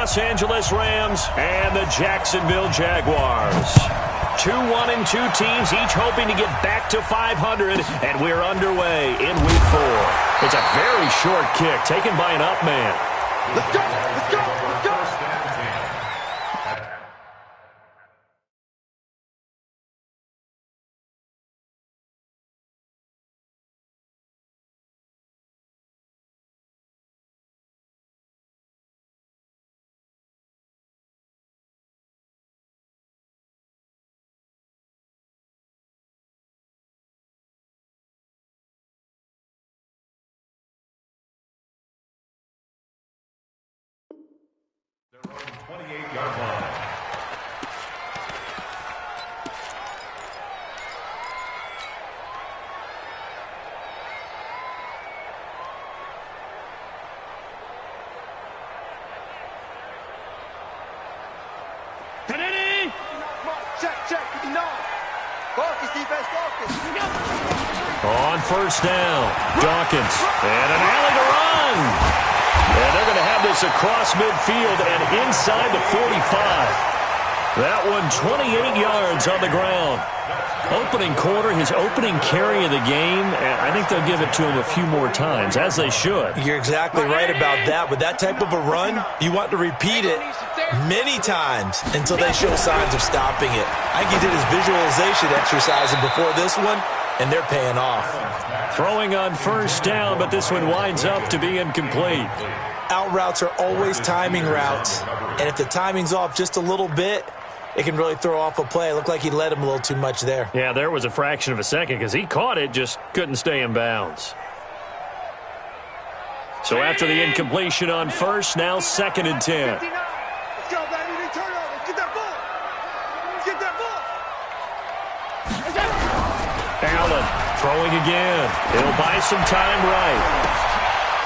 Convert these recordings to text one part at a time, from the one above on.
Los Angeles Rams and the Jacksonville Jaguars. 2-1 and 2 teams, each hoping to get back to 500, and we're underway in Week 4. It's a very short kick taken by an up man. Let's go! Let's go! Let's go! Their own 28-yard line. Kennedy! Check. Focus, defense, focus. On first down, Dawkins. And an alley to run. And they're going to have this across midfield and inside the 45. That one 28 yards on the ground. Opening quarter, his opening carry of the game, and I think they'll give it to him a few more times, as they should. You're exactly right about that. With that type of a run, you want to repeat it many times until they show signs of stopping it. I think he did his visualization exercises before this one, and they're paying off. Throwing on first down, but this one winds up to be incomplete. Out routes are always timing routes, and if the timing's off just a little bit, it can really throw off a play. It looked like he led him a little too much there. Yeah, there was a fraction of a second because he caught it, just couldn't stay in bounds. So after the incompletion on first, now 2nd and 10. Let's go, baby. Turn over. Get that ball. Get that ball. Allen throwing again. He'll buy some time right.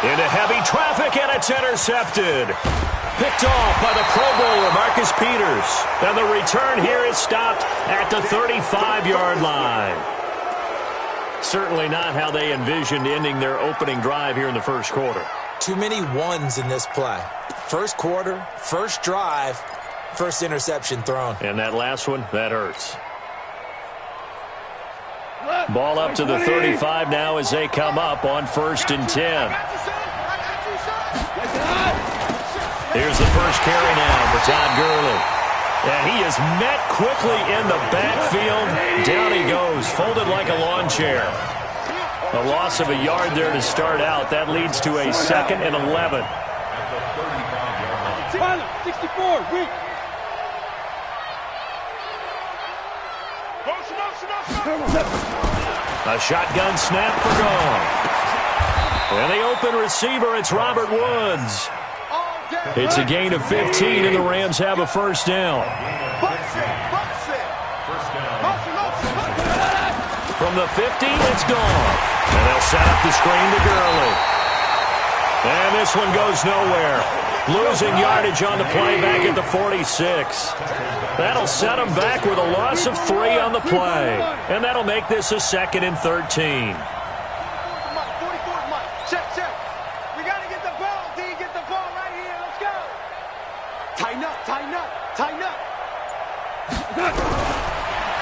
Into heavy traffic, and it's intercepted. Picked off by the Pro Bowler, Marcus Peters. And the return here is stopped at the 35-yard line. Certainly not how they envisioned ending their opening drive here in the first quarter. Too many ones in this play. First quarter, first drive, first interception thrown. And that last one, that hurts. Ball up to the 35 now as they come up on 1st and 10. Here's the first carry now for Todd Gurley. And he is met quickly in the backfield. Down he goes, folded like a lawn chair. A loss of a yard there to start out. That leads to a 2nd and 11. 64, weak. A shotgun snap for Goff. And the open receiver, it's Robert Woods. It's a gain of 15, and the Rams have a first down. From the 50, it's Goff. And they'll set up the screen to Gurley. And this one goes nowhere. Losing yardage on the play back at the 46. That'll set them back with a loss of 3 on the play. And that'll make this a 2nd and 13. Check. We got to get the ball, D. Get the ball right here. Let's go. Tighten up.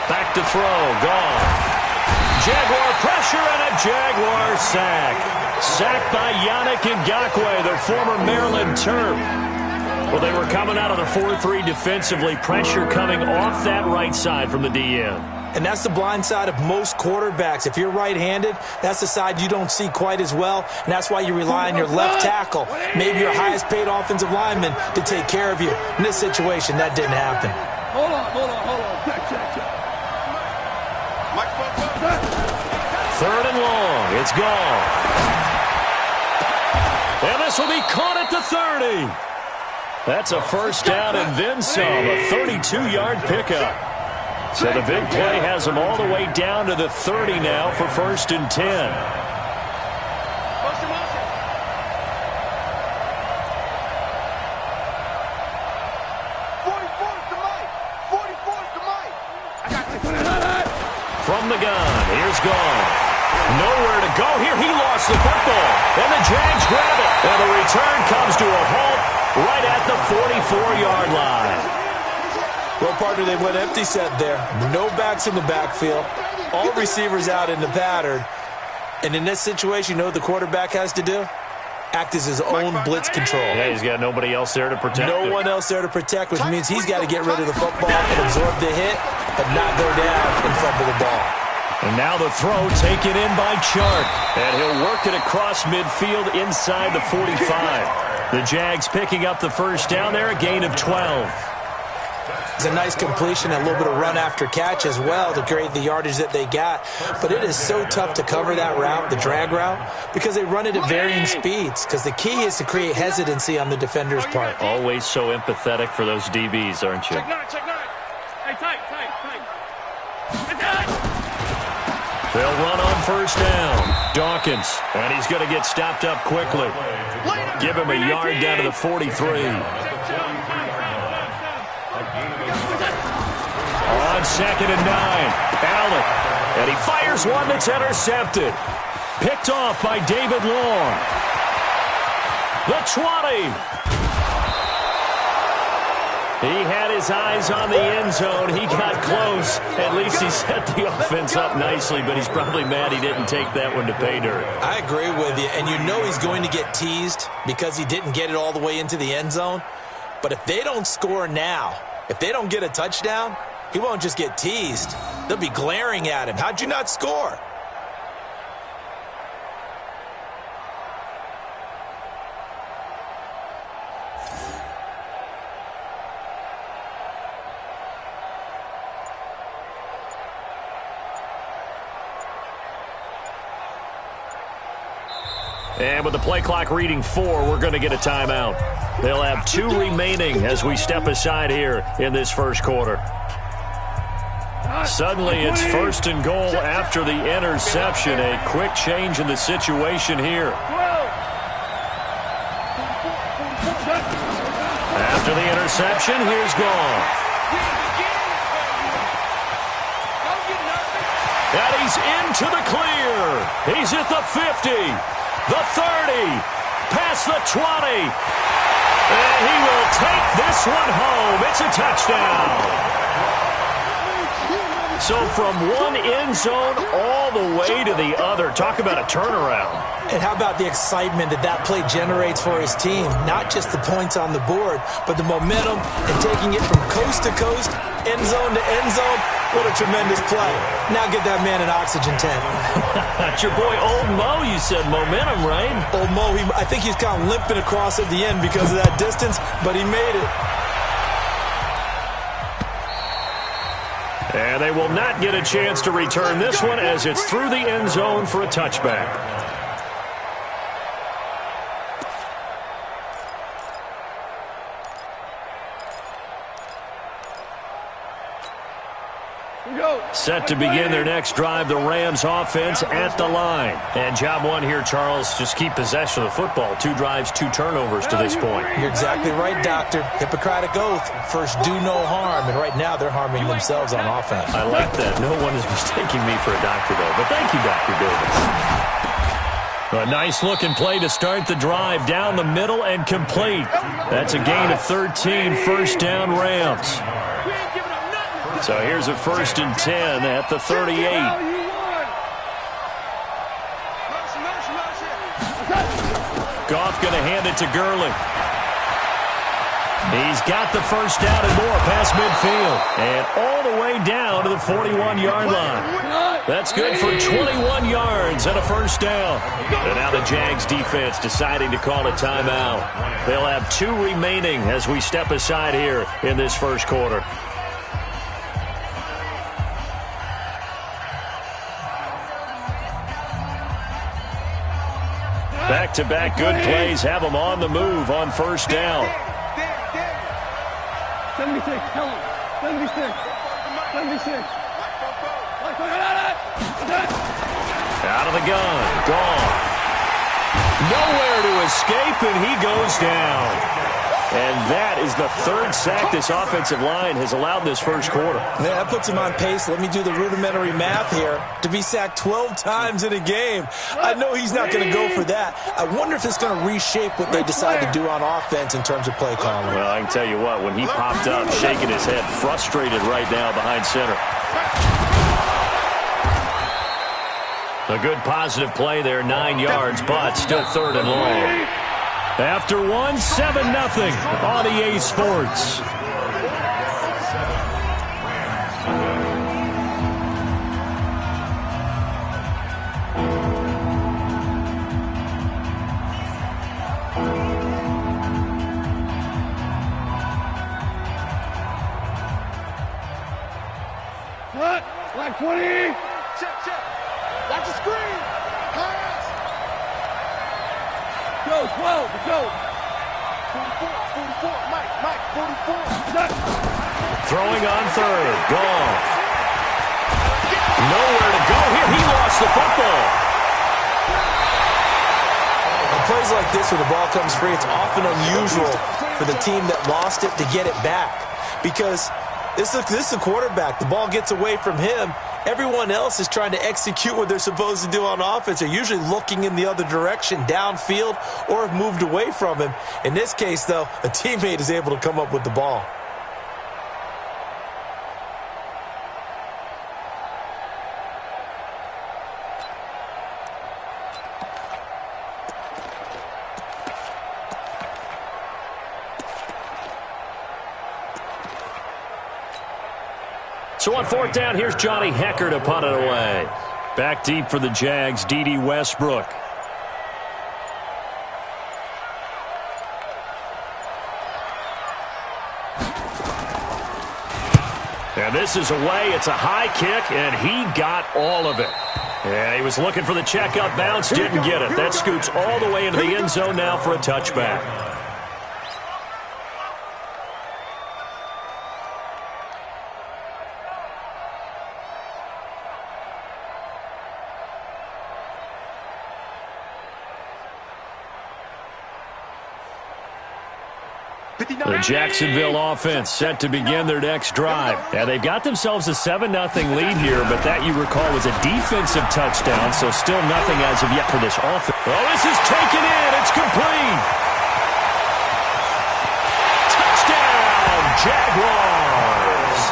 Back to throw. Goff. Jaguar pressure and a Jaguar sack. Sacked by Yannick Ngakoue, the former Maryland Terp. Well, they were coming out of the 4-3 defensively. Pressure coming off that right side from the DN. And that's the blind side of most quarterbacks. If you're right-handed, that's the side you don't see quite as well, and that's why you rely on your left tackle, maybe your highest-paid offensive lineman, to take care of you. In this situation, that didn't happen. Hold on. Check. 3rd and long. It's Goff. And this will be caught at the 30. That's a first down and then some, a 32-yard pickup. So the big play has them all the way down to the 30 now for 1st and 10. From the gun, here's Goff. Nowhere to go here. He lost the football. And the Jags grab it. And the return comes to a halt right at the 44-yard line. Well, partner, they went empty set there. No backs in the backfield. All receivers out in the pattern. And in this situation, you know what the quarterback has to do? Act as his own blitz control. Yeah, he's got nobody else there to protect him. No one else there to protect, which means he's got to get rid of the football and absorb the hit, but not go down and fumble the ball. And now the throw taken in by Chark. And he'll work it across midfield inside the 45. The Jags picking up the first down there, a gain of 12. It's a nice completion, a little bit of run after catch as well to create the yardage that they got. But it is so tough to cover that route, the drag route, because they run it at varying speeds. Because the key is to create hesitancy on the defender's part. Always so empathetic for those DBs, aren't you? Check nine. Hey, tight. They'll run on first down. Dawkins, and he's going to get stopped up quickly. Give him a yard down to the 43. On 2nd and 9, Allen, and he fires one that's intercepted. Picked off by David Long. The 20. He had his eyes on the end zone. He got close. At least he set the offense up nicely, but he's probably mad he didn't take that one to pay dirt. I agree with you, and you know he's going to get teased because he didn't get it all the way into the end zone. But if they don't score now, if they don't get a touchdown, he won't just get teased. They'll be glaring at him. How'd you not score? And with the play clock reading 4, we're going to get a timeout. They'll have 2 remaining as we step aside here in this first quarter. Suddenly it's 1st and goal after the interception. A quick change in the situation here. After the interception, here's Goff. And he's into the clear. He's at the 50, the 30, past the 20. And he will take this one home. It's a touchdown. So from one end zone all the way to the other. Talk about a turnaround. And how about the excitement that play generates for his team? Not just the points on the board, but the momentum and taking it from coast to coast, end zone to end zone. What a tremendous play. Now get that man an oxygen tank. That's your boy Old Mo. You said momentum, right? Old Mo, I think he's kind of limping across at the end because of that distance, but he made it. And they will not get a chance to return this one as it's through the end zone for a touchback. Set to begin their next drive, the Rams offense at the line. And job one here, Charles, just keep possession of the football. 2 drives, 2 turnovers to this point. You're exactly right, Doctor. Hippocratic oath. First, do no harm. And right now, they're harming themselves on offense. I like that. No one is mistaking me for a doctor, though. But thank you, Dr. Davis. A nice-looking play to start the drive. Down the middle and complete. That's a gain of 13. First down, Rams. So here's a 1st and 10 at the 38. Goff going to hand it to Gurley. He's got the first down and more past midfield. And all the way down to the 41-yard line. That's good for 21 yards and a first down. And now the Jags defense deciding to call a timeout. They'll have 2 remaining as we step aside here in this first quarter. Back-to-back good plays have them on the move on first down. 76, tell him. 76. 76. Out of the gun. Gone. Nowhere to escape, and he goes down. And that is the third sack this offensive line has allowed this first quarter. Man, that puts him on pace. Let me do the rudimentary math here. To be sacked 12 times in a game. I know he's not going to go for that. I wonder if it's going to reshape what they decide to do on offense in terms of play calling. Well, I can tell you what, when he popped up, shaking his head, frustrated right now behind center. A good positive play there, 9 yards, but still third and long. After one, 7-0 on EA Sports. Cut. Black 20. Check. That's a screen. Pass. Go, 12. Go. 44. Mike, 44. Throwing on third. Goff. Nowhere to go here. He lost the football. On plays like this where the ball comes free, it's often unusual for the team that lost it to get it back. Because this is the quarterback. The ball gets away from him. Everyone else is trying to execute what they're supposed to do on offense. They're usually looking in the other direction, downfield, or have moved away from him. In this case, though, a teammate is able to come up with the ball. So on fourth down, here's Johnny Hecker to punt it away. Back deep for the Jags, D.D. Westbrook. And this is away. It's a high kick, and he got all of it. And he was looking for the check-up bounce, didn't get it. That scoots all the way into the end zone now for a touchback. The Jacksonville offense set to begin their next drive. And they've got themselves a 7-0 lead here, but that, you recall, was a defensive touchdown, so still nothing as of yet for this offense. Oh, this is taken in. It's complete. Touchdown, Jaguars.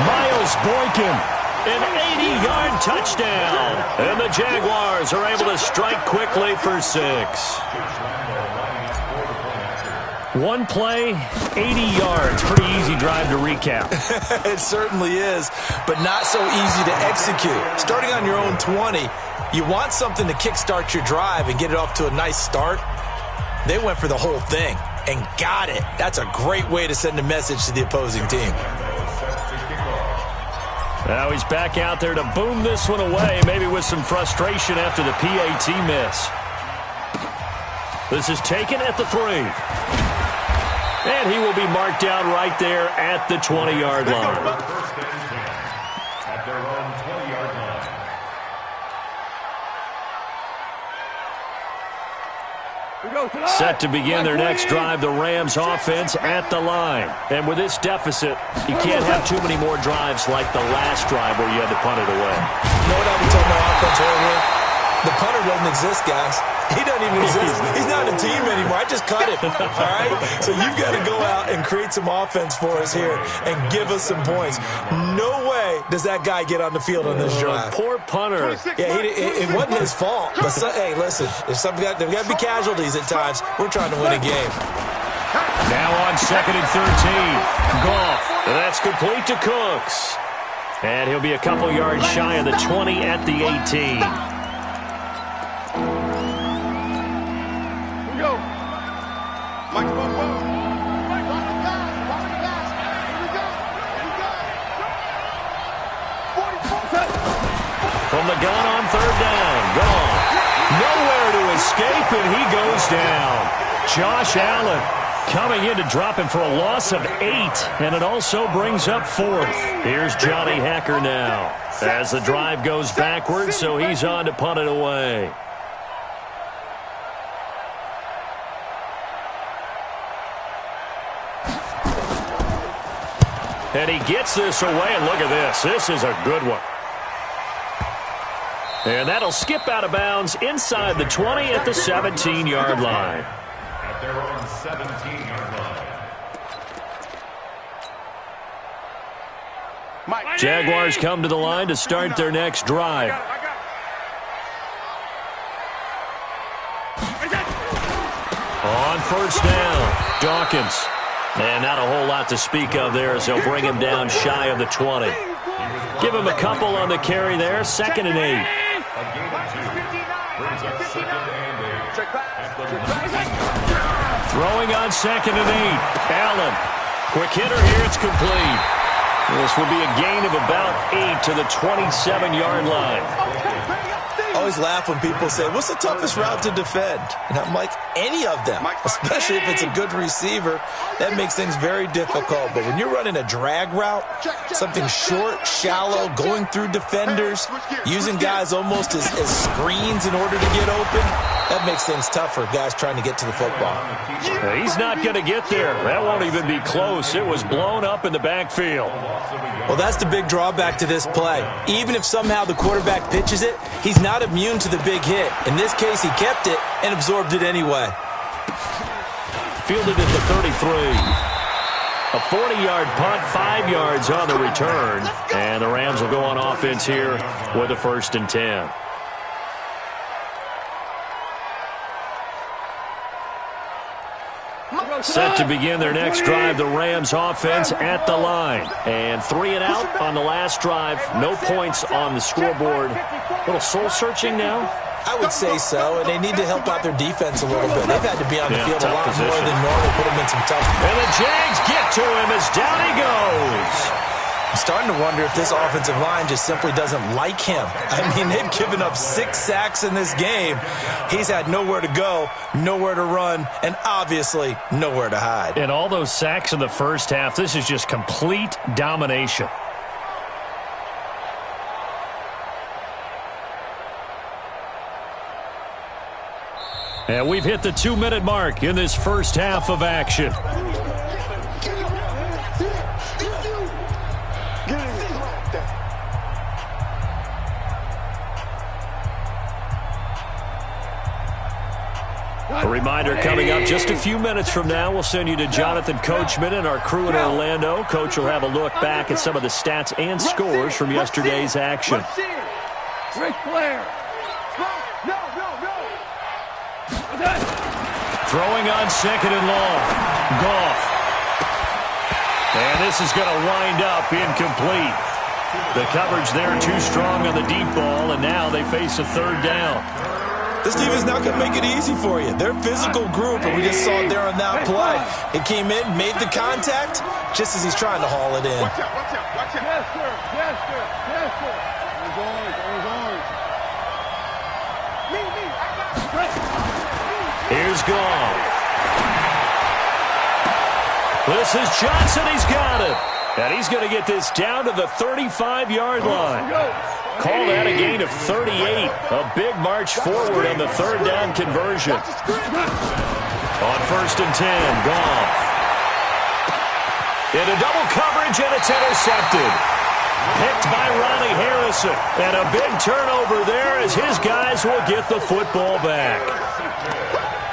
Miles Boykin, an 80-yard touchdown. And the Jaguars are able to strike quickly for 6. One play, 80 yards. Pretty easy drive to recap. It certainly is, but not so easy to execute. Starting on your own 20, you want something to kickstart your drive and get it off to a nice start. They went for the whole thing and got it. That's a great way to send a message to the opposing team. Now he's back out there to boom this one away, maybe with some frustration after the PAT miss. This is taken at the 3. And he will be marked down right there at the 20-yard line. At their own 20-yard line. Set to begin their next drive, the Rams offense at the line. And with this deficit, you can't have too many more drives like the last drive where you had to punt it away. You know what I would tell my offense earlier? The punter doesn't exist, guys. He doesn't even exist. He's not a team anymore. I just cut him, all right? So you've got to go out and create some offense for us here and give us some points. No way does that guy get on the field on this drive. Poor punter. Yeah, it wasn't his fault. But, hey, listen, there's got to be casualties at times. We're trying to win a game. Now on 2nd and 13. Goff. That's complete to Cooks. And he'll be a couple yards shy of the 20 at the 18. From the gun on 3rd down. Goff. Nowhere to escape, and he goes down. Josh Allen coming in to drop him for a loss of 8, and it also brings up 4th. Here's Johnny Hecker now as the drive goes backwards, so he's on to punt it away. And he gets this away, and look at this. This is a good one. And that'll skip out of bounds inside the 20 at the 17-yard line. At their own 17-yard line. Jaguars come to the line to start their next drive. On first down, Dawkins. And not a whole lot to speak of there as they'll bring him down shy of the 20. Give him a couple on the carry there, 2nd and 8. A gain of 2 brings up 2nd and 8. Throwing on 2nd and 8. Allen. Quick hitter here, it's complete. This will be a gain of about 8 to the 27-yard line. I always laugh when people say, what's the toughest route to defend? And I'm like, any of them, especially if it's a good receiver. That makes things very difficult. But when you're running a drag route, something short, shallow, going through defenders, using guys almost as screens in order to get open, that makes things tough for guys trying to get to the football. He's not going to get there. That won't even be close. It was blown up in the backfield. Well, that's the big drawback to this play. Even if somehow the quarterback pitches it, he's not immune to the big hit. In this case, he kept it and absorbed it anyway. Fielded at the 33. A 40-yard punt, 5 yards on the return. And the Rams will go on offense here with a 1st and 10. Set to begin their next drive, the Rams offense at the line. And 3 and out on the last drive. No points on the scoreboard. A little soul-searching now? I would say so, and they need to help out their defense a little bit. They've had to be on the field a lot more than normal, put them in some tough. And the Jags get to him as down he goes. I'm starting to wonder if this offensive line just simply doesn't like him. I mean, they've given up 6 sacks in this game. He's had nowhere to go, nowhere to run, and obviously nowhere to hide. And all those sacks in the first half, this is just complete domination. And we've hit the 2-minute mark in this first half of action. A reminder coming up just a few minutes from now, we'll send you to Jonathan Coachman and our crew in Orlando. Coach will have a look back at some of the stats and scores from yesterday's action. Ric Flair. Throwing on 2nd and long. Goff. And this is going to wind up incomplete. The coverage there too strong on the deep ball, and now they face a 3rd down. This team is not going to make it easy for you. They're a physical group, and we just saw it there on that play. It came in, made the contact, just as he's trying to haul it in. Watch out, watch out, watch out. Yes, sir, yes, sir, yes, sir. There's ours. Me, I got it. Here's Goff. This is Johnson, he's got it. And he's going to get this down to the 35-yard line. Call that a gain of 38. A big march forward on the 3rd down conversion. On 1st and 10, Goff. Into double coverage, and it's intercepted. Picked by Ronnie Harrison. And a big turnover there as his guys will get the football back.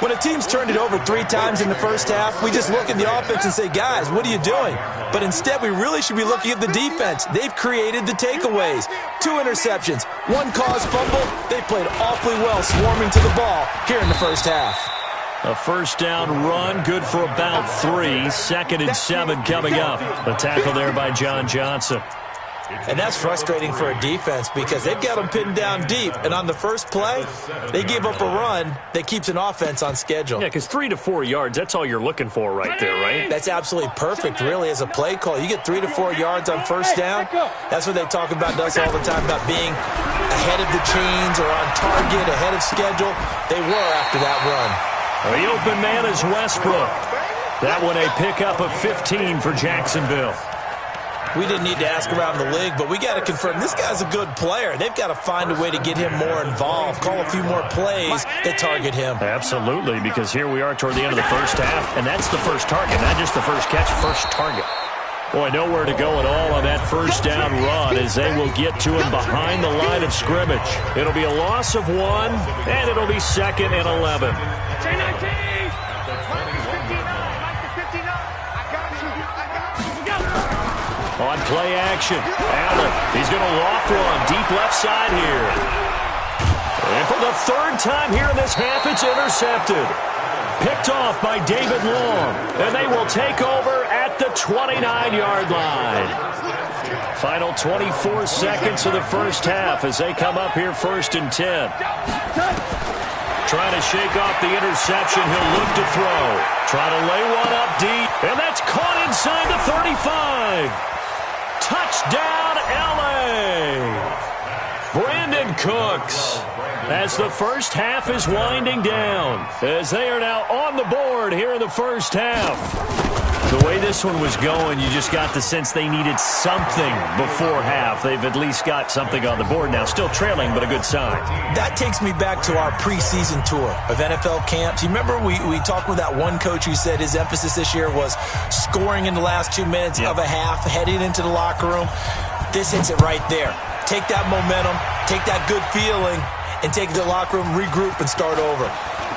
When a team's turned it over 3 times in the first half, we just look at the offense and say, guys, what are you doing? But instead, we really should be looking at the defense. They've created the takeaways. 2 interceptions, 1 caused fumble. They played awfully well swarming to the ball here in the first half. A 1st down run, good for about 3. 2nd and 7 coming up. The tackle there by John Johnson. And that's frustrating for a defense because they've got them pinned down deep. And on the first play, they give up a run that keeps an offense on schedule. Yeah, because 3 to 4 yards, that's all you're looking for right there, right? That's absolutely perfect, really, as a play call. You get 3 to 4 yards on first down. That's what they talk about us all the time, about being ahead of the chains or on target, ahead of schedule. They were after that run. The open man is Westbrook. That one a pickup of 15 for Jacksonville. We didn't need to ask around the league, but we got to confirm this guy's a good player. They've got to find a way to get him more involved, call a few more plays that target him. Absolutely, because here we are toward the end of the first half, and that's the first target, not just the first catch, first target. Boy, nowhere to go at all on that first down run as they will get to him behind the line of scrimmage. It'll be a loss of 1, and it'll be 2nd and 11. On play action, Allen, he's going to loft one deep left side here. And for the 3rd time here in this half, it's intercepted. Picked off by David Long, and they will take over at the 29-yard line. Final 24 seconds of the first half as they come up here 1st and 10. Trying to shake off the interception. He'll look to throw. Try to lay one up deep, and that's caught inside the 35. Touchdown, L.A. Brandon Cooks. As the first half is winding down, as they are now on the board here in the first half. The way this one was going, you just got the sense they needed something before half. They've at least got something on the board now. Still trailing, but a good sign. That takes me back to our preseason tour of NFL camps. You remember we talked with that one coach who said his emphasis this year was scoring in the last 2 minutes of a half, heading into the locker room. This hits it right there. Take that momentum, take that good feeling, and take it to the locker room, regroup, and start over.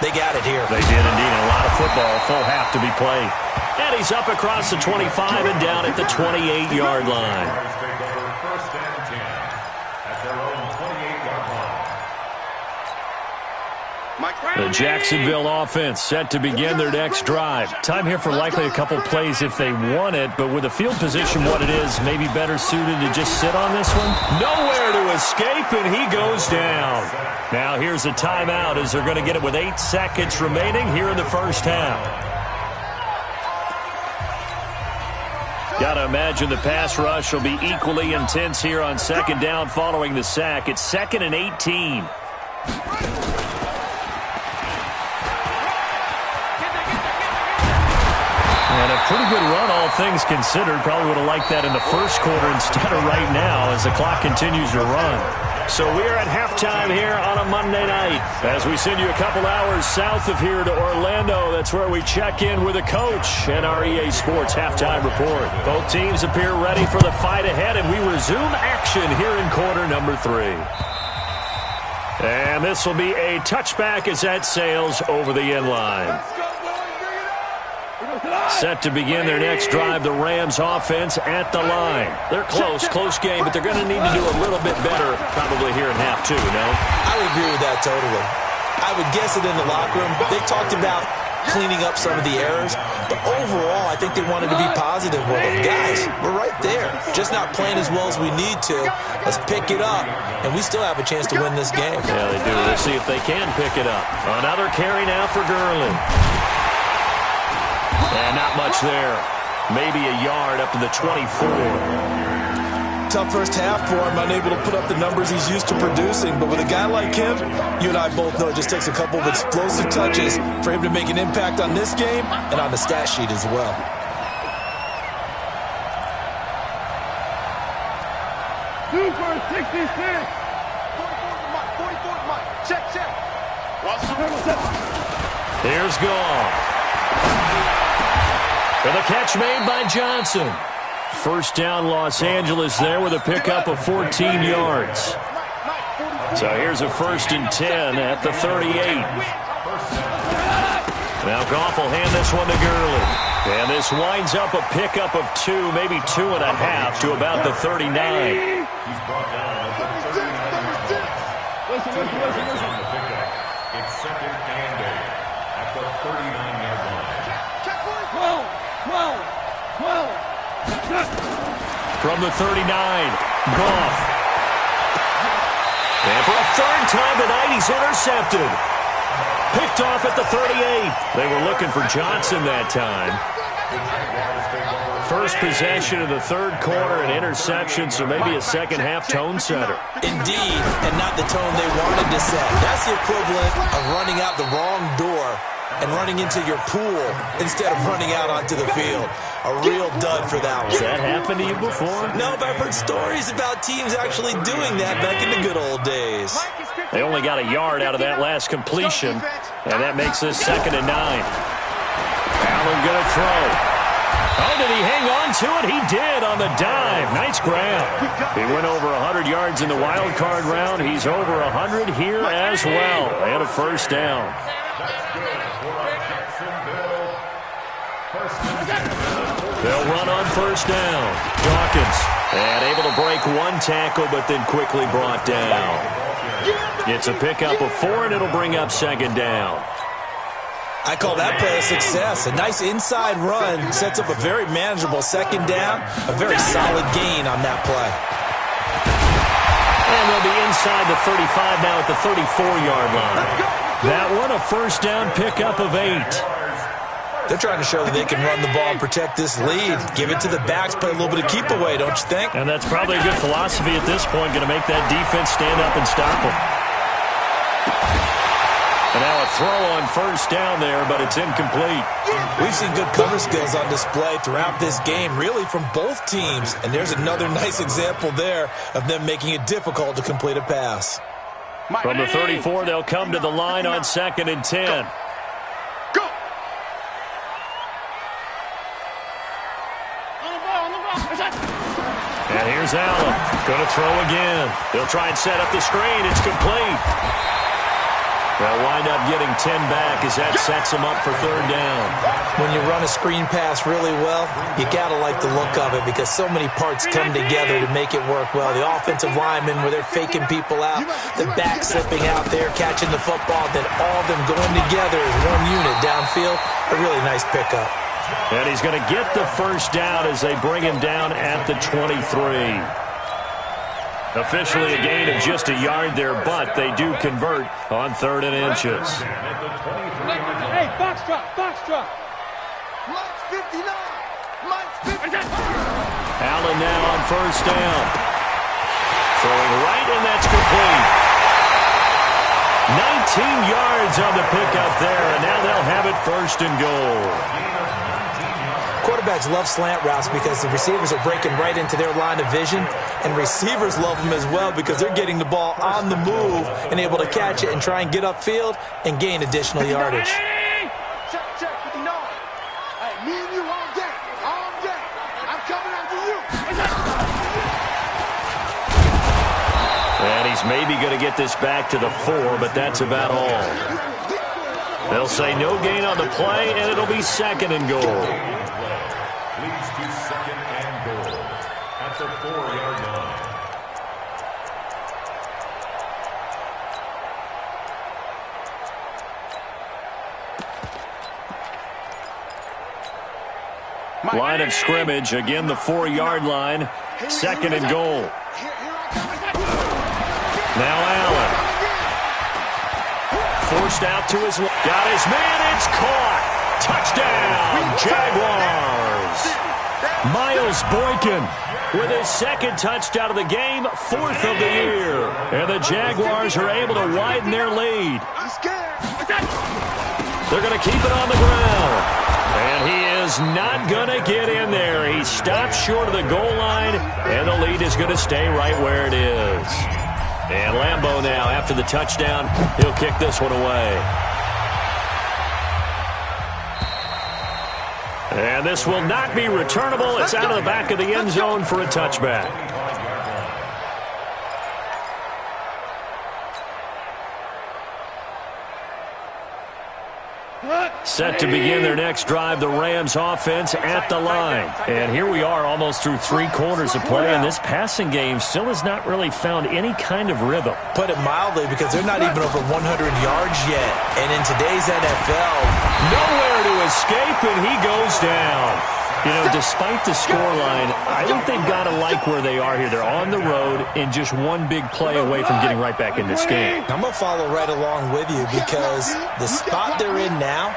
They got it here. They did indeed. A lot of football, full half to be played. And he's up across the 25 and down at the 28-yard line. The Jacksonville offense set to begin their next drive. Time here for likely a couple plays if they want it, but with the field position what it is, maybe better suited to just sit on this one. Nowhere to escape, and he goes down. Now here's a timeout as they're going to get it with 8 seconds remaining here in the first half. Got to imagine the pass rush will be equally intense here on 2nd down following the sack. It's 2nd and 18. And a pretty good run, all things considered. Probably would have liked that in the first quarter instead of right now as the clock continues to run. So we're at halftime here on a Monday night as we send you a couple hours south of here to Orlando. That's where we check in with a coach and our EA Sports halftime report. Both teams appear ready for the fight ahead, and we resume action here in quarter number 3. And this will be a touchback as that sails over the end line. Set to begin their next drive, the Rams offense at the line. They're close game, but they're going to need to do a little bit better probably here in half 2, no? I would agree with that totally. I would guess it in the locker room. They talked about cleaning up some of the errors, but overall I think they wanted to be positive with them. Guys, we're right there. Just not playing as well as we need to. Let's pick it up, and we still have a chance to win this game. Yeah, they do. Let's see if they can pick it up. Another carry now for Gurley. And not much there. Maybe a yard up to the 24. Tough first half for him, unable to put up the numbers he's used to producing. But with a guy like him, you and I both know it just takes a couple of explosive touches for him to make an impact on this game and on the stat sheet as well. Super 66. 44 Mike. Check. Here's Goff. For the catch made by Johnson. First down, Los Angeles there with a pickup of 14 yards. So here's a 1st and 10 at the 38. Now Goff will hand this one to Gurley. And this winds up a pickup of 2, maybe 2.5 to about the 39. Listen. It's 2nd and 8 at the 39-yard line. 12. From the 39, Goff. And for a 3rd time tonight, he's intercepted. Picked off at the 38. They were looking for Johnson that time. First possession of the 3rd quarter, an interception, so maybe a second half tone setter. Indeed, and not the tone they wanted to set. That's the equivalent of running out the wrong door and running into your pool instead of running out onto the field. A real dud for that one. Has that happened to you before? No, but I've heard stories about teams actually doing that back in the good old days. They only got a yard out of that last completion, and that makes this 2nd and 9. Allen going to throw. Oh, did he hang on to it? He did on the dive. Nice grab. He went over 100 yards in the wild card round. He's over 100 here as well. And a first down. They'll run on first down. Dawkins, and able to break one tackle, but then quickly brought down. It's a pickup of 4, and it'll bring up second down. I call that play a success. A nice inside run sets up a very manageable second down. A very solid gain on that play. And they'll be inside the 35 now at the 34-yard line. That one a first down pickup of 8. They're trying to show that they can run the ball and protect this lead. Give it to the backs, play a little bit of keep away, don't you think? And that's probably a good philosophy at this point, going to make that defense stand up and stop them. And now a throw on first down there, but it's incomplete. We've seen good cover skills on display throughout this game, really from both teams. And there's another nice example there of them making it difficult to complete a pass. From the 34, they'll come to the line on 2nd and 10. And here's Allen. Going to throw again. They'll try and set up the screen. It's complete. They'll wind up getting 10 back as that sets them up for third down. When you run a screen pass really well, you got to like the look of it because so many parts come together to make it work well. The offensive linemen, where they're faking people out, the back slipping out there, catching the football, then all of them going together as one unit downfield. A really nice pickup. And he's going to get the first down as they bring him down at the 23. Officially a gain of just a yard there, but they do convert on 3rd and inches. Hey, box drop. Mike's 59. Allen now on first down. Throwing right, and that's complete. 19 yards on the pickup there, and now they'll have it 1st and goal. Quarterbacks love slant routes because the receivers are breaking right into their line of vision, and receivers love them as well because they're getting the ball on the move and able to catch it and try and get upfield and gain additional yardage. Check, 59. Hey, me and you all day. I'm coming after you. And he's maybe going to get this back to the 4, but that's about all. They'll say no gain on the play, and it'll be 2nd and goal. Leads to 2nd and goal at the 4-yard line. Line of scrimmage, again the 4-yard line, 2nd and goal. Now Allen. Forced out to his left. Got his man, it's caught. Touchdown, Jaguars. Miles Boykin with his 2nd touchdown of the game, 4th of the year. And the Jaguars are able to widen their lead. They're going to keep it on the ground. And he is not going to get in there. He stopped short of the goal line, and the lead is going to stay right where it is. And Lambeau now, after the touchdown, he'll kick this one away. And this will not be returnable. It's out of the back of the end zone for a touchback. Set to begin their next drive, the Rams offense at the line. And here we are almost through 3 quarters of play, and this passing game still has not really found any kind of rhythm. Put it mildly, because they're not even over 100 yards yet. And in today's NFL, nowhere to escape, and he goes down. You know, despite the scoreline, I think they've got to like where they are here. They're on the road and just one big play away from getting right back in this game. I'm going to follow right along with you because the spot they're in now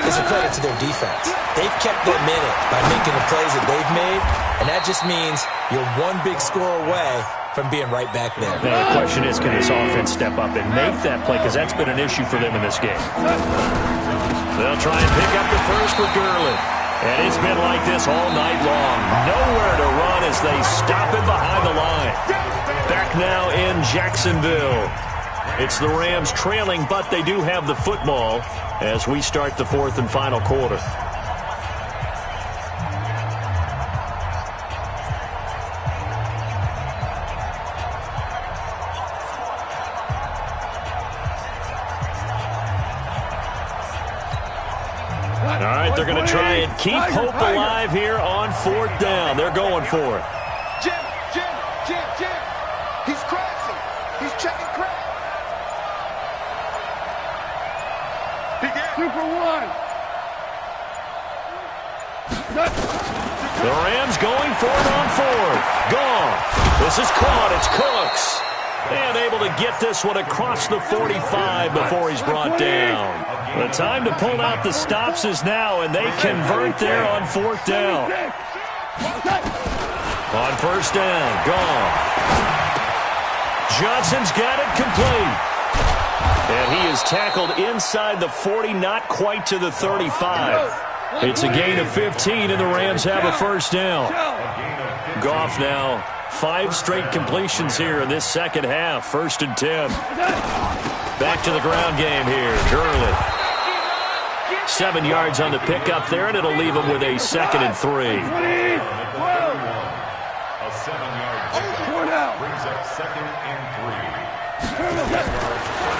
is a credit to their defense. They've kept them in it by making the plays that they've made, and that just means you're one big score away from being right back there. Now, the question is, can this offense step up and make that play? Because that's been an issue for them in this game. They'll try and pick up the first with Gurley. And it's been like this all night long. Nowhere to run as they stop it behind the line. Back now in Jacksonville. It's the Rams trailing, but they do have the football as we start the 4th and final quarter. they're going to try and keep hope alive here on 4th down. They're going for it. Jim. He's crashing. He's checking crack. Super one. The Rams going for it on 4th. Gone. This is caught. It's Cooks. And able to get this one across the 45 before he's brought down. The time to pull out the stops is now, and they convert there on 4th down. On 1st down, gone. Johnson's got it complete. And he is tackled inside the 40, not quite to the 35. It's a gain of 15, and the Rams have a 1st down. Goff now, 5 straight completions here in this second half. 1st and 10. Back to the ground game here. Gurley. 7 yards on the pickup there, and it'll leave him with a 2nd and 3. A 7-yard pickup brings up 2nd and 3.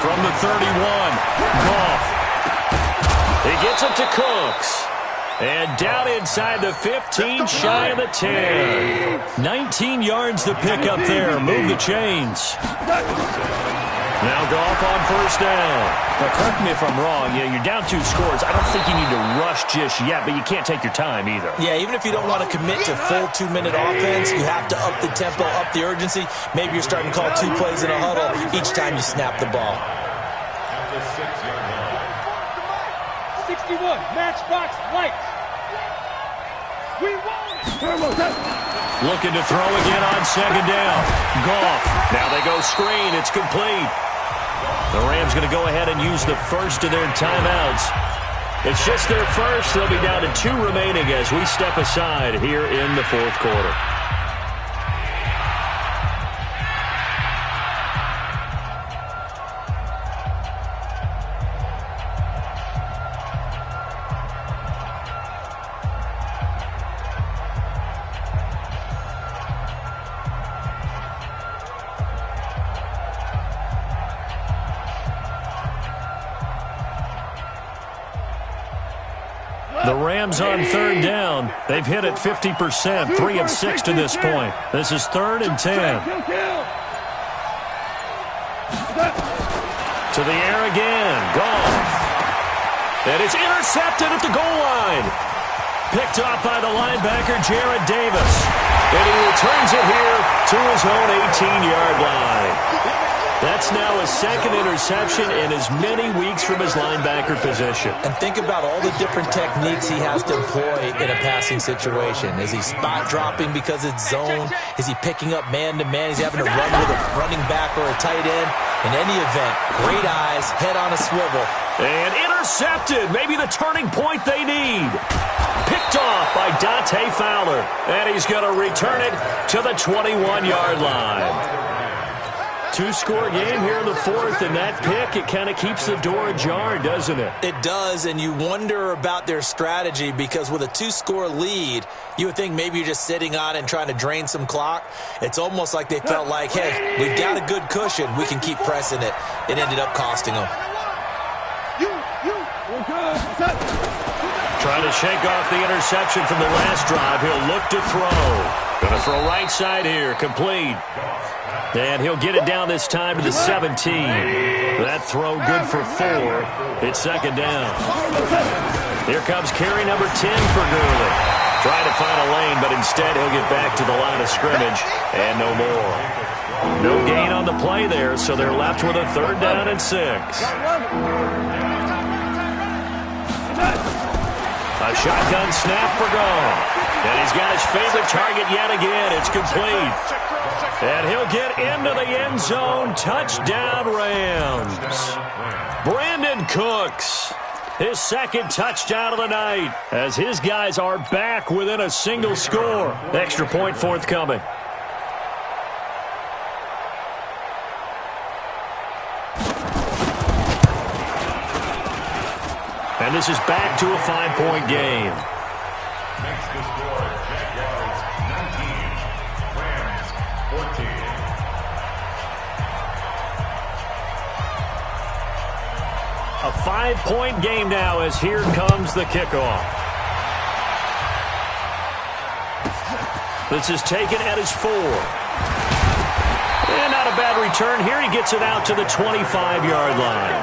From the 31, Goff. He gets it to Cooks. And down inside the 15, shy of the 10. 19 yards to pick up there. Move the chains. Now Goff on 1st down. Now, correct me if I'm wrong. Yeah, you're down 2 scores. I don't think you need to rush just yet, but you can't take your time either. Yeah, even if you don't want to commit to full 2-minute offense, you have to up the tempo, up the urgency. Maybe you're starting to call 2 plays in a huddle each time you snap the ball. At the 6-yard line. 61, matchbox lights. We want it. Looking to throw again on 2nd down. Goff. Now they go screen. It's complete. The Rams going to go ahead and use the first of their timeouts. It's just their first. They'll be down to 2 remaining as we step aside here in the 4th quarter. The Rams on 3rd down. They've hit it 50%, 3 of 6 to this point. This is 3rd and 10. To the air again. Goff. And it's intercepted at the goal line. Picked off by the linebacker, Jared Davis. And he returns it here to his own 18-yard line. That's now his 2nd interception in as many weeks from his linebacker position. And think about all the different techniques he has to employ in a passing situation. Is he spot dropping because it's zone? Is he picking up man-to-man? Is he having to run with a running back or a tight end? In any event, great eyes, head on a swivel. And intercepted. Maybe the turning point they need. Picked off by Dante Fowler. And he's going to return it to the 21-yard line. 2-score game here in the 4th, and that pick, it kind of keeps the door ajar, doesn't it? It does, and you wonder about their strategy because with a 2-score lead, you would think maybe you're just sitting on it and trying to drain some clock. It's almost like they felt like, hey, we've got a good cushion. We can keep pressing it. It ended up costing them. Trying to shake off the interception from the last drive. He'll look to throw. Going to throw right side here, complete. And he'll get it down this time to the 17. That throw good for 4. It's 2nd down. Here comes carry number 10 for Gurley. Trying to find a lane, but instead he'll get back to the line of scrimmage. And no more. No gain on the play there, so they're left with a 3rd down and 6. A shotgun snap for Goff. And he's got his favorite target yet again. It's complete. And he'll get into the end zone. Touchdown, Rams. Brandon Cooks, his 2nd touchdown of the night, as his guys are back within a single score. Extra point forthcoming. And this is back to a 5-point game. Makes the score Jaguars 19, Rams 14. A 5-point game now as here comes the kickoff. This is taken at his 4. And not a bad return here. He gets it out to the 25-yard line.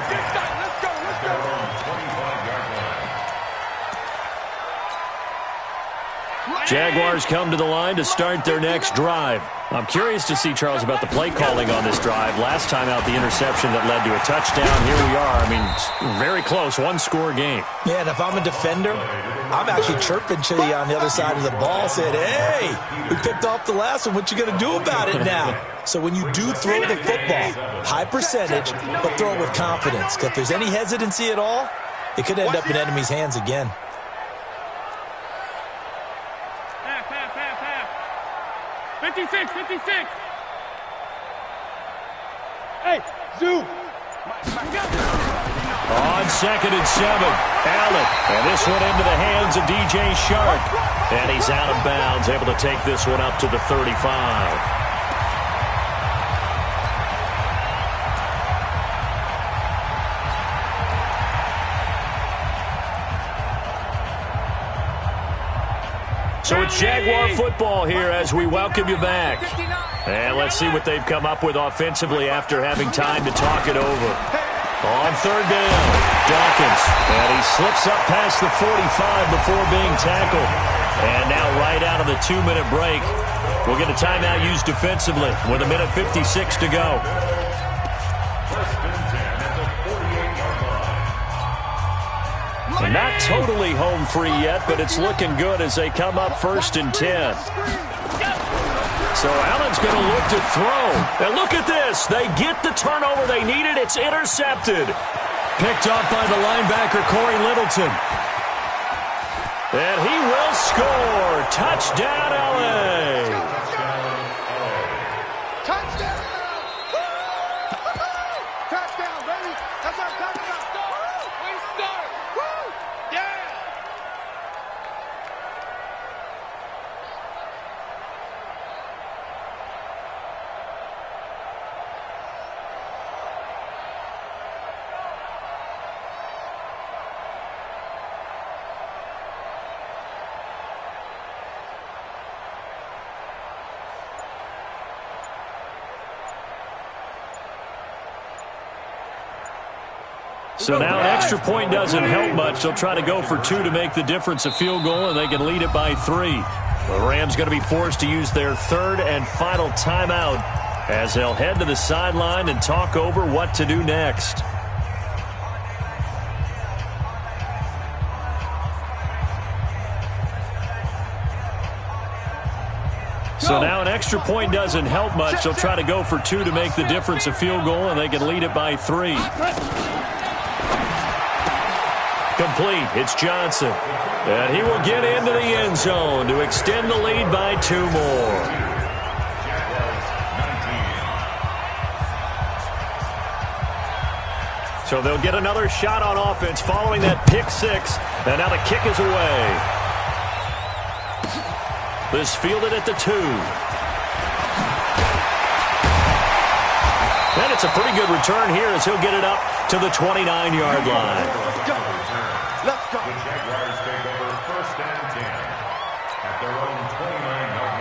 Jaguars come to the line to start their next drive. I'm curious to see, Charles, about the play calling on this drive. Last time out, the interception that led to a touchdown. Here we are. I mean, very close, one-score game. Yeah, and if I'm a defender, I'm actually chirping to you on the other side of the ball, saying, hey, we picked off the last one. What you going to do about it now? So when you do throw the football, high percentage, but throw it with confidence. Because if there's any hesitancy at all, it could end up in enemy's hands again. 56, 56. Hey, Zoo. On 2nd and 7, Allen. And this one into the hands of DJ Shark. And he's out of bounds, able to take this one up to the 35. So it's Jaguar football here as we welcome you back. And let's see what they've come up with offensively after having time to talk it over. On 3rd down, Dawkins. And he slips up past the 45 before being tackled. And now right out of the 2-minute break, we'll get a timeout used defensively with 1:56 to go. Not totally home free yet, but it's looking good as they come up 1st and 10. So Allen's going to look to throw. And look at this. They get the turnover they needed. It's intercepted. Picked up by the linebacker, Corey Littleton. And he will score. Touchdown, LA. Touchdown! Touchdown, baby! That's what I'm talking about. We start! Woo! Yeah! So now an extra point doesn't help much. They'll try to go for 2 to make the difference a field goal, and they can lead it by 3. The Rams going to be forced to use their 3rd and final timeout as they'll head to the sideline and talk over what to do next. So now an extra point doesn't help much. They'll try to go for 2 to make the difference a field goal, and they can lead it by 3. Complete. It's Johnson. And he will get into the end zone to extend the lead by 2 more. So they'll get another shot on offense following that pick 6. And now the kick is away. This fielded at the 2. And it's a pretty good return here as he'll get it up to the 29-yard line. Let's go. The Jaguars take over 1st and 10 at their own 29-yard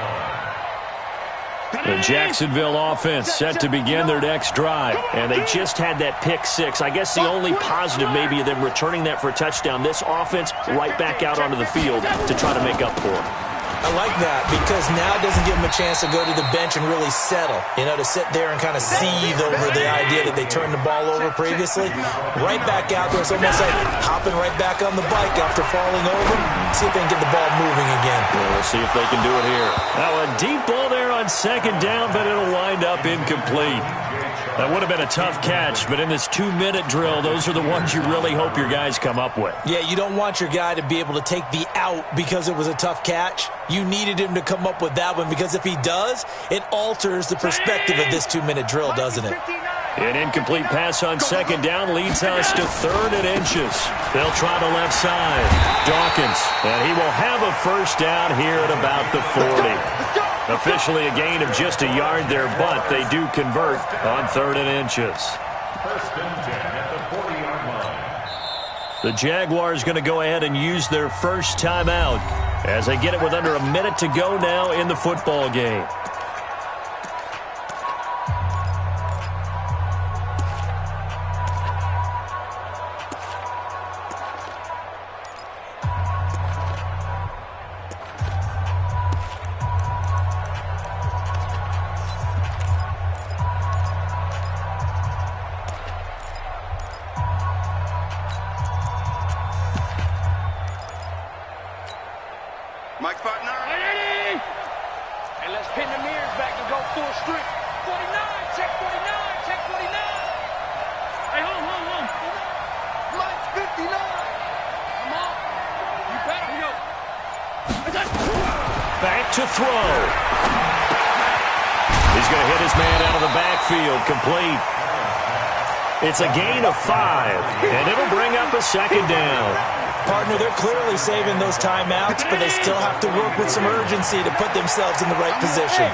line. The Jacksonville offense set to begin their next drive. And they just had that pick 6. I guess the only positive maybe of them returning that for a touchdown. This offense right back out onto the field to try to make up for it. I like that because now it doesn't give them a chance to go to the bench and really settle, to sit there and kind of seethe over the idea that they turned the ball over previously. Right back out there. It's almost like hopping right back on the bike after falling over. See if they can get the ball moving again. Well, we'll see if they can do it here. Now a deep ball there on 2nd down, but it'll wind up incomplete. That would have been a tough catch, but in this 2-minute drill, those are the ones you really hope your guys come up with. Yeah, you don't want your guy to be able to take the out because it was a tough catch. You needed him to come up with that one because if he does, it alters the perspective of this 2-minute drill, doesn't it? An incomplete pass on 2nd down leads us to 3rd and inches. They'll try the left side. Dawkins, and he will have a 1st down here at about the 40. Officially a gain of just a yard there, but they do convert on 3rd and inches. 1st and 10 at the 40-yard line. The Jaguars going to go ahead and use their first timeout as they get it with under a minute to go now in the football game. Mike's partner. And let's pin the mirrors back and go full strength. 49, check 49, check 49. Hey, hold on. Mike's 59. Come on. You better go. Back to throw. He's going to hit his man out of the backfield, complete. It's a gain of 5, and it'll bring up a second down. Partner, they're clearly saving those timeouts, but they still have to work with some urgency to put themselves in the right position.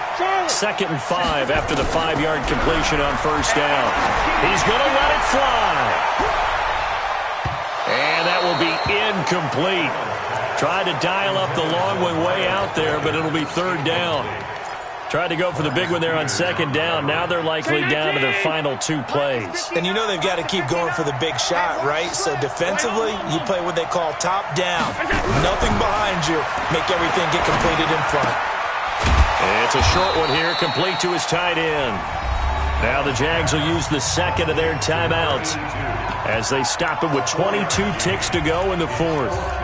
2nd and 5 after the 5-yard completion on first down. He's going to let it fly. And that will be incomplete. Tried to dial up the long one way out there, but it'll be 3rd down. Tried to go for the big one there on 2nd down. Now they're likely down to their final 2 plays. And you know they've got to keep going for the big shot, right? So defensively, you play what they call top down. Nothing behind you. Make everything get completed in front. It's a short one here, complete to his tight end. Now the Jags will use the 2nd of their timeouts as they stop it with 22 ticks to go in the 4th.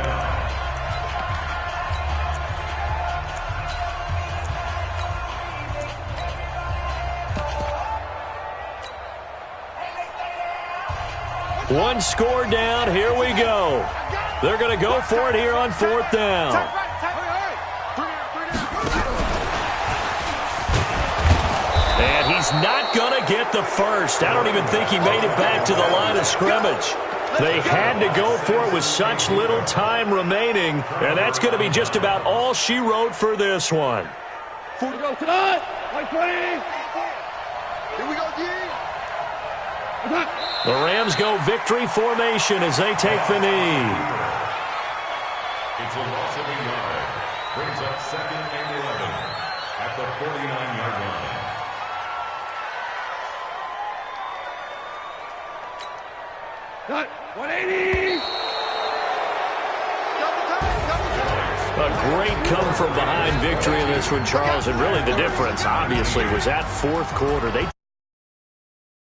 One score down. Here we go. They're going to go for it here on 4th down. And he's not going to get the first. I don't even think he made it back to the line of scrimmage. They had to go for it with such little time remaining, and that's going to be just about all she wrote for this one. Here we go, G. The Rams go victory formation as they take the knee. It's a loss of a yard. Brings up 2nd and 11 at the 49-yard line. Cut. 180. A great come-from-behind victory in this one, Charles. And really the difference, obviously, was that 4th quarter. They